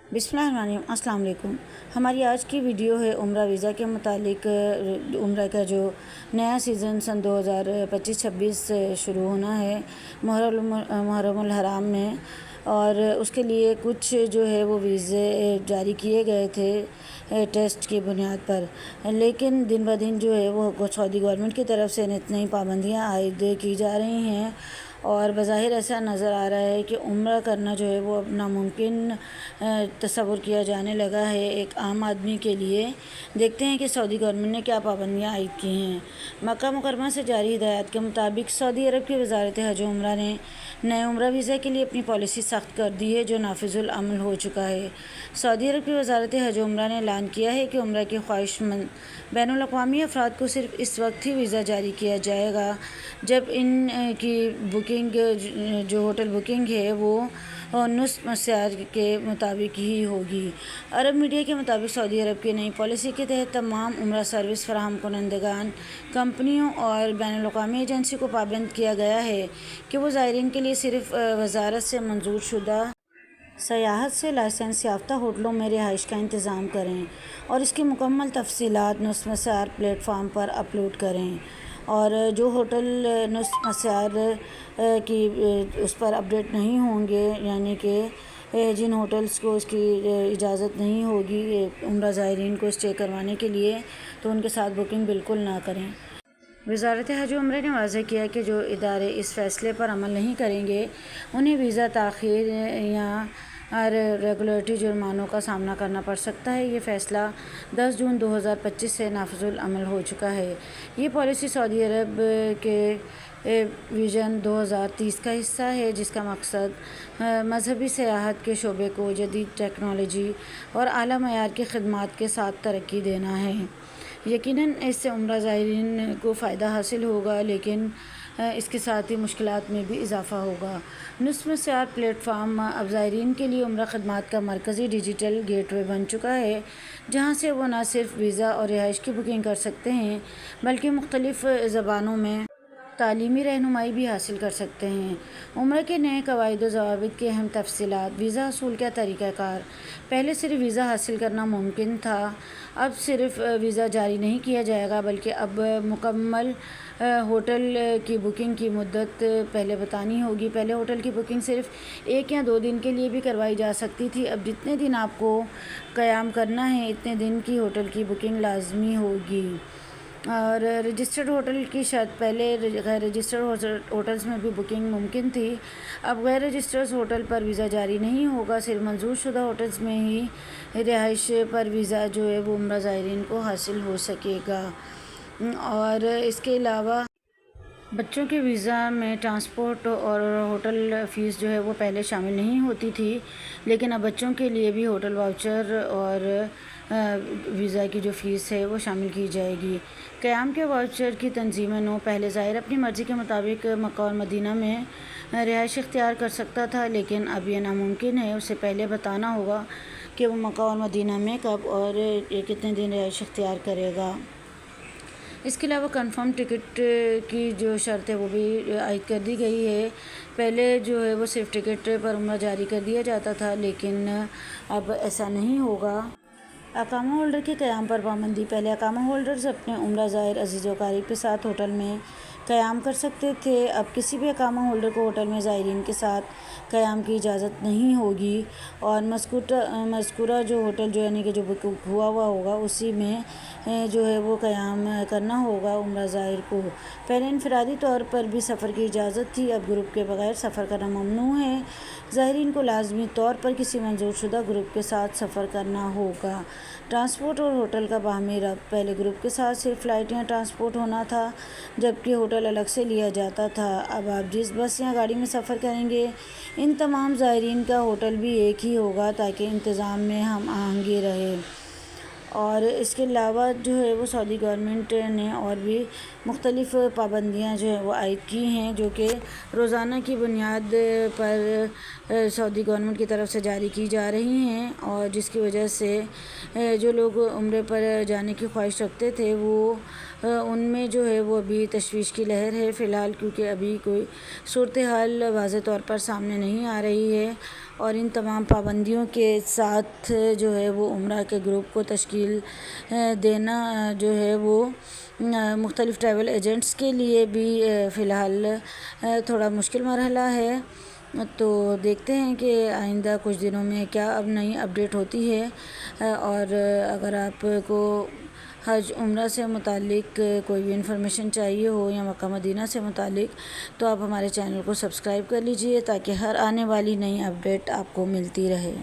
बिस्मिल्लाहिर्रहमानिर्रहीम। अस्सलाम वालेकुम। हमारी आज की वीडियो है उम्रा वीज़ा के मुतालिक। उम्रा का जो नया सीज़न सन 2025-26 से शुरू होना है मुहर्रमुल हराम में, और उसके लिए कुछ जो है वो वीज़े जारी किए गए थे टेस्ट की बुनियाद पर, लेकिन दिन ब दिन जो है वो सऊदी गवर्नमेंट की तरफ से नित नई पाबंदियाँ आयद की जा रही हैं और बज़ाहिर ऐसा नज़र आ रहा है कि उम्रा करना जो है वो अब नामुमकिन तस्वुर किया जाने लगा है एक आम आदमी के लिए। देखते हैं कि सऊदी गवर्नमेंट ने क्या पाबंदियाँ आयद की हैं। मक्का मुकर्रमा से जारी हिदायत के मुताबिक सऊदी अरब की वज़ारत हज व उम्रा ने नए उम्रा वीज़ा के लिए अपनी पॉलिसी सख्त कर दी है, जो नाफिजुल अमल हो चुका है। सऊदी अरब की वज़ारत हज व उम्रा ने ऐलान किया है कि उम्रा के ख्वाहिशमंद बैनुल अक़वामी अफराद को सिर्फ इस वक्त ही वीज़ा जारी किया जाएगा जब इन की बुकिंग जो होटल बुकिंग है वो नुस्ख़ मस्यार के मुताबिक ही होगी। अरब मीडिया के मुताबिक सऊदी अरब की नई पॉलिसी के तहत तमाम उम्रा सर्विस फराहम कुनंदगान कंपनियों और बैनुल अक़वामी एजेंसी को पाबंद किया गया है कि वो ज़ायरीन के लिए सिर्फ वज़ारत से मंजूर शुदा सयाहत से लाइसेंस याफ्ता होटलों में रिहाइश का इंतज़ाम करें और इसकी मुकम्मल तफसीलात नुस्ख़ मस्यार प्लेटफार्म पर अपलोड करें। और जो होटल नुस्ख़ मस्यार की उस पर अपडेट नहीं होंगे, यानी कि जिन होटल्स को इसकी इजाज़त नहीं होगी उम्रा ज़ायरीन को स्टे करवाने के लिए, तो उनके साथ बुकिंग बिल्कुल ना करें। वज़ारत हज व उम्रा ने वाज़ेह किया कि जो इदारे इस फ़ैसले पर अमल नहीं करेंगे उन्हें वीज़ा ताख़ीर या रेगुलेटरी जुर्मानों का सामना करना पड़ सकता है। ये फ़ैसला 10 जून 2025 से नाफिजुल अमल हो चुका है। ये पॉलिसी सऊदी अरब के विज़न 2030 का हिस्सा है, जिसका मकसद मजहबी सियाहत के शोबे को जदीद टेक्नोलॉजी और आला मयार की खिदमात के साथ तरक्की देना है। यकीनन इससे उम्रा ज़ायरीन को फ़ायदा हासिल होगा, लेकिन इसके साथ ही मुश्किलात में भी इजाफ़ा होगा। नुस्ख़ मस्यार प्लेटफार्म अब ज़ायरीन के लिए उम्रा खदमात का मरकज़ी डिजिटल गेटवे बन चुका है, जहाँ से वो न सिर्फ वीज़ा और रिहाइश की बुकिंग कर सकते हैं बल्कि मुख्तलिफ़ ज़बानों में तालीमी रहनुमाई भी हासिल कर सकते हैं। उम्रा के नए कवायद व ज़वाबित की अहम तफसीलात। वीज़ा हसूल का तरीक़ाकार। पहले सिर्फ वीज़ा हासिल करना मुमकिन था, अब सिर्फ वीज़ा जारी नहीं किया जाएगा बल्कि अब मुकम्मल होटल की बुकिंग की मुद्दत पहले बतानी होगी। पहले होटल की बुकिंग सिर्फ 1 या 2 दिन के लिए भी करवाई जा सकती थी, अब जितने दिन आपको क़याम करना है इतने दिन की होटल की बुकिंग लाजमी होगी। और रजिस्टर्ड होटल की शर्त। पहले गैर रजिस्टर्ड होटल्स में भी बुकिंग मुमकिन थी, अब गैर रजिस्टर्ड होटल पर वीज़ा जारी नहीं होगा, सिर्फ मंजूर शुदा होटल्स में ही रिहाइश पर वीज़ा जो है वो उम्रा ज़ायरीन को हासिल हो सकेगा। और इसके अलावा बच्चों के वीज़ा में ट्रांसपोर्ट और होटल फ़ीस जो है वो पहले शामिल नहीं होती थी, लेकिन अब बच्चों के लिए भी होटल वाउचर और वीज़ा की जो फ़ीस है वो शामिल की जाएगी। क़याम के वाउचर की तंजीम नौ। पहले ज़ायर अपनी मर्ज़ी के मुताबिक मक्का और मदीना में रिहाइश इख्तियार कर सकता था, लेकिन अब यह नामुमकिन है। उसे पहले बताना होगा कि वो मक्का और मदीना में कब और कितने दिन रिहाइश इख्तियार करेगा। इसके अलावा कंफर्म टिकट की जो शर्त है वो भी आयद कर दी गई है। पहले जो है वो सिर्फ टिकट पर उम्रा जारी कर दिया जाता था, लेकिन अब ऐसा नहीं होगा। अकामा होल्डर के क़याम पर पाबंदी। पहले अकामा होल्डर्स अपने उम्रा ज़ायर अज़ीज़ व क़रीब के साथ होटल में क़याम कर सकते थे, अब किसी भी अकामा होल्डर को होटल में ज़ायरीन के साथ क़याम की इजाज़त नहीं होगी और मज़कूरा जो होटल जो यानी कि जो बुक हुआ होगा उसी में जो है वो क़याम करना होगा उम्रा ज़ायर को। पहले इनफरादी तौर पर भी सफ़र की इजाज़त थी, अब ग्रुप के बगैर सफ़र करना ममनू है। ज़ायरीन को लाजमी तौर पर किसी मंजूर शुदा ग्रुप के साथ सफ़र करना होगा। ट्रांसपोर्ट और होटल का बाहमी रब्त। पहले ग्रुप के साथ सिर्फ फ़्लाइट या ट्रांसपोर्ट होना था, जबकि होटल अलग से लिया जाता था। अब आप जिस बस या गाड़ी में सफ़र करेंगे इन तमाम ज़ायरीन का होटल भी एक ही होगा, ताकि इंतज़ाम में हम आहंगी रहे। और इसके अलावा जो है वो सऊदी गवर्नमेंट ने और भी मुख्तलिफ़ पाबंदियाँ जो है वो आयद की हैं, जो कि रोज़ाना की बुनियाद पर सऊदी गवर्नमेंट की तरफ से जारी की जा रही हैं, और जिसकी वजह से जो लोग उम्रे पर जाने की ख्वाहिश रखते थे वो उनमें जो है वो अभी तशवीश की लहर है फ़िलहाल, क्योंकि अभी कोई सूरत हाल वाज़ेह तौर पर सामने नहीं आ रही है। اور ان تمام پابندیوں کے ساتھ جو ہے وہ عمرہ کے گروپ کو تشکیل دینا جو ہے وہ مختلف ٹریول ایجنٹس کے لیے بھی فی الحال تھوڑا مشکل مرحلہ ہے۔ تو دیکھتے ہیں کہ آئندہ کچھ دنوں میں کیا اب نئی اپڈیٹ ہوتی ہے، اور اگر آپ کو حج عمرہ سے متعلق کوئی بھی انفارمیشن چاہیے ہو یا مکہ مدینہ سے متعلق، تو آپ ہمارے چینل کو سبسکرائب کر لیجئے تاکہ ہر آنے والی نئی اپڈیٹ آپ کو ملتی رہے۔